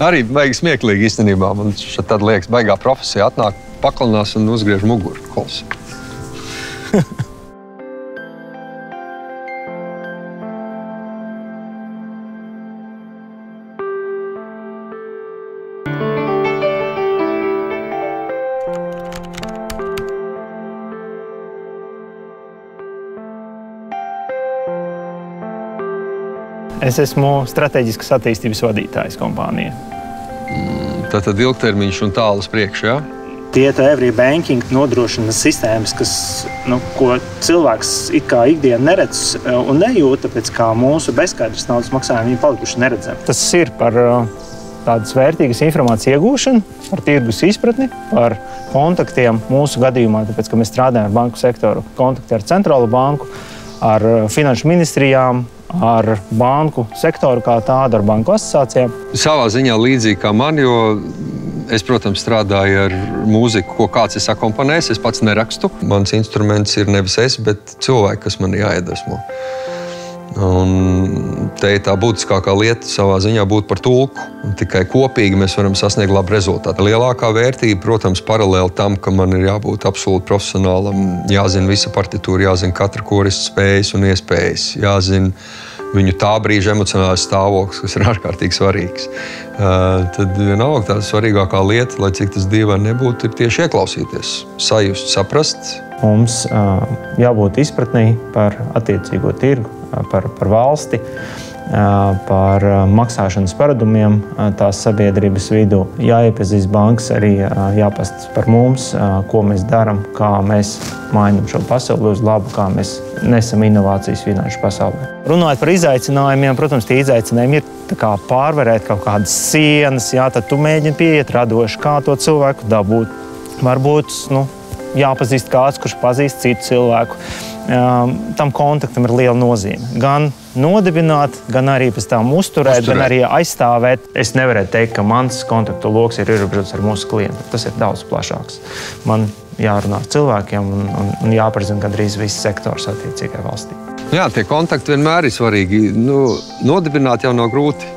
Arī baigi smieklīgi īstenībā. Man tad liekas, baigā profesija atnāk, paklanās un uzgriež muguru. Kols. Es esmu strateģiskas attīstības vadītājs kompānijā. Tātad ilgtermiņš un tālu uz priekšu, jā? Tie every banking nodrošina sistēmas, ko cilvēks ikdienā neredz un nejūt, tāpēc kā mūsu bezskaidras naudas maksājumi viņi palikuši neredzami. Tas ir par tādas vērtīgas informācijas iegūšanu, par tirgus izpratni, par kontaktiem mūsu gadījumā, tāpēc, ka mēs strādājam ar banku sektoru, kontakti ar centrālo banku, ar finanšu ministrijām, ar banku sektoru kā tādu, ar banku asociācijām. Savā ziņā līdzīgi kā man, jo es, protams, strādāju ar mūziku, ko kāds ir akomponējis. Es pats nerakstu. Mans instruments ir nevis es, bet cilvēki, kas man jāiedvesmo. Un te ir tā būtiskākā lieta savā ziņā būt par tulku. Un tikai kopīgi mēs varam sasniegt labu rezultātu. Lielākā vērtība, protams, paralēli tam, ka man ir jābūt absolūti profesionālam, jāzina visa partitūra, jāzina katra korista spējas un iespējas, jāzina viņu tā brīža emocionālais stāvoklis, kas ir ārkārtīgi svarīgs. Tad vienalga tā svarīgākā lieta, lai cik tas dievaini nebūtu, ir tieši ieklausīties, sajust, saprast. Mums jābūt izpratnī par attiecīgo tirgu, par valsti, par maksāšanas paradumiem tās sabiedrības vidū. Jāiepazīst bankas, arī jāpastāsta par mums, ko mēs darām, kā mēs mainām šo pasauli uz labu, kā mēs nesam inovācijas finanšu pasaulē. Runājot par izaicinājumiem, protams, tie izaicinājumi ir pārvarēt kaut kādas sienas, tad tu mēģini pieiet radoši, kā to cilvēku dabūt. Varbūt, jāpazīst kāds, kurš pazīst citu cilvēku. Tam kontaktam ir liela nozīme. Gan nodibināt, gan arī pēc tam uzturēt, gan arī aizstāvēt. Es nevarētu teikt, ka mans kontaktu loks ir ierobežots ar mūsu klientu. Tas ir daudz plašāks. Man jārunā ar cilvēkiem un jāpazina gandrīz viss sektors attiecīgai valstī. Jā, tie kontakti vienmēr ir svarīgi. Nodibināt jau nav grūti.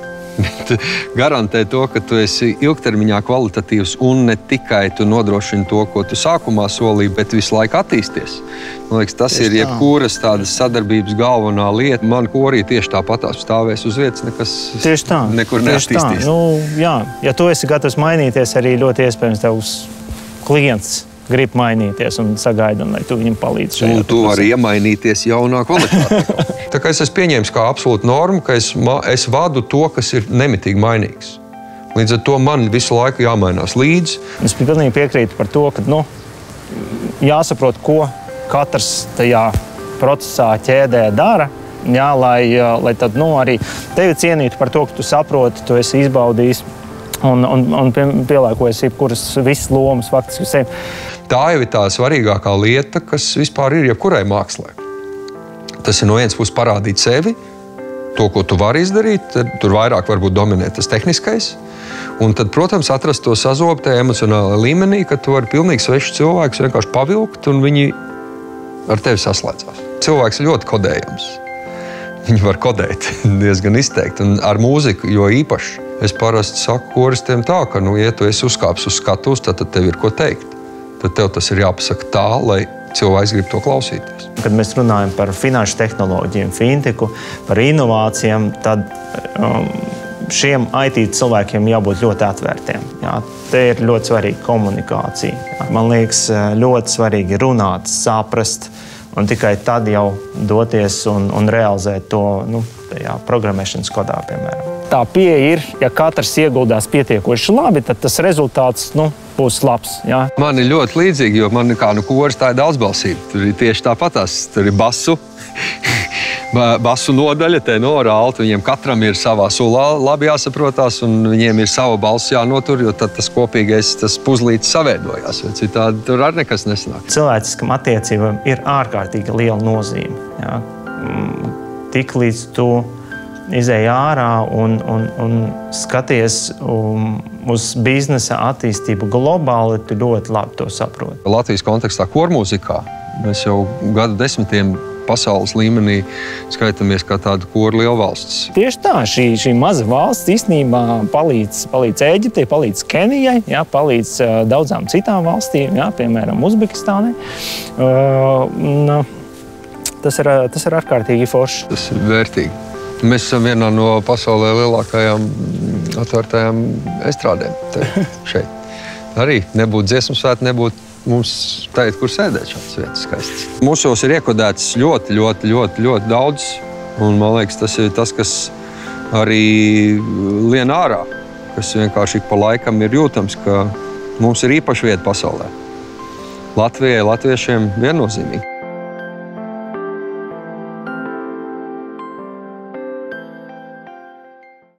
Garantē to, ka tu esi ilgtermiņā kvalitatīvs un ne tikai tu nodrošini to, ko tu sākumā solīji, bet visu laiku attīsties. Man liekas, tas ir jebkuras tādas sadarbības galvenā lieta. Man korī tieši tāpatās stāvēs uz vietas, nekas nekur neattīstīs. Ja tu esi gatavs mainīties, arī ļoti iespējams tavs klients grib mainīties un sagaida, lai tu viņam palīdzi šajā. Un tu vari iemainīties jaunā kvalitātē. Tā kā es esmu pieņēmis kā absolūtu normu, ka es vadu to, kas ir nemitīgi mainīgs. Līdz ar to man visu laiku jāmainās līdzi. Es pilnīgi piekrītu par to, ka jāsaprot, ko katrs tajā procesā ķēdē dara, lai tad arī tevi cienītu par to, ka tu saproti, tu esi izbaudījis un pielāgojies jebkuras visas lomas faktiski sevi. Tā jau ir tā svarīgākā lieta, kas vispār ir jebkurai mākslē. Tas ir no vienas puses parādīt sevi, to, ko tu vari izdarīt, tur vairāk varbūt dominē tas tehniskais. Un tad, protams, atrast to sazobu tajā emocionālajā līmenī, ka tu vari pilnīgi svešus cilvēkus vienkārši pavilkt un viņi ar tevi saslēdzās. Cilvēks ir ļoti kodējams. Viņi var kodēt diezgan izteikti un ar mūziku, jo īpaši. Es parasti saku koristiem tā, ka, ja tu esi uzkāpis uz skatuves, tad tev ir ko teikt. Tad tev tas ir jāpasaka tā, lai cilvēks grib to klausīties. Kad mēs runājam par finanšu tehnoloģiju, finteku, par inovācijām, tad šiem IT cilvēkiem jābūt ļoti atvērtiem. Te ir ļoti svarīga komunikācija. Man liekas, ļoti svarīgi runāt, saprast, un tikai tad jau doties un realizēt to tajā programmēšanas kodā, piemēram. Tā pieeja ir, ja katrs ieguldās pietiekoši labi, tad tas rezultāts būs labs. Jā. Man ir ļoti līdzīgi, jo man kā koris tā ir daudzbalsība. Tur ir tieši tāpatās. Tur ir basu nodaļa, tenora, alta. Viņiem katram ir savā sulā labi jāsaprotās, un viņiem ir sava balss jānotur, jo tad tas kopīgais, tas puzlītis saveidojās. Citādi tur arī nekas nesanāk. Cilvēciskam attiecībām ir ārkārtīgi liela nozīme. Jā. Tik līdz tu izej ārā un skaties uz biznesa attīstību globāli, tu ļoti labi to saproti. Latvijas kontekstā kormūzikā mēs jau gadu desmitiem pasaules līmenī skaitamies kā tāda kora lielvalsts. Tieši tā, šī maza valsts īstenībā palīdz Ēģiptei, palīdz Kenijai, jā, palīdz daudzām citām valstīm, jā, piemēram, Uzbekistānai. Tas ir ārkārtīgi forši. Tas ir vērtīgi. Mēs esam vienā no pasaulē lielākajām atvērtajām estrādēm šeit. Arī nebūtu dziesmu svētki, nebūtu mums tagad, kur sēdēt šādas vietas skaistas. Mūsos ir iekodēts ļoti daudz, un man liekas, tas ir tas, kas arī lien ārā, kas vienkārši ik pa laikam ir jūtams, ka mums ir īpaša vieta pasaulē. Latvijai, latviešiem viennozīmīgi.